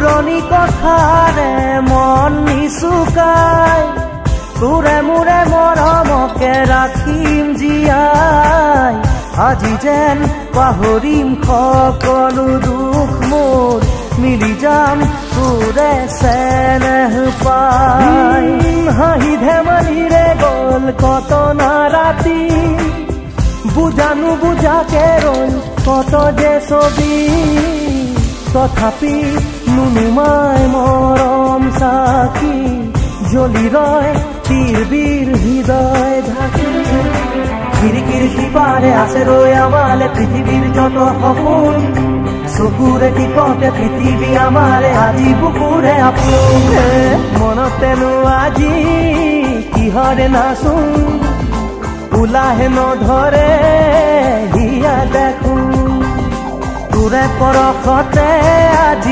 পুৰণি কথাৰে মন নিচুকাই তোৰে মোৰে মৰমকে ৰাখিম জীয়াই আজি যেন পাহৰিম সকলো দুখ মোৰ মিলি যাম তোৰে চেনেহ পাই হাঁহি ধেমালিৰে গ'ল কত না ৰাতি বুজানো বুজাকে ৰ'ল কত যে ছবি তথাপি নুনুমাই মৰম চাকি জ্বলি ৰয় তিৰবিৰ হৃদয় ঢাকি খিৰিকীৰ সিপাৰে আছে ৰৈ আমালে পৃথিৱীৰ যত সপোন চকুৰে টিপতে পৃথিৱী আমাৰে আজি বুকুৰে আপোন মনতেনো আজি কিহৰে নাচোন উলাহে নধৰে হিয়া দেখোন তোৰে পৰশতে আজি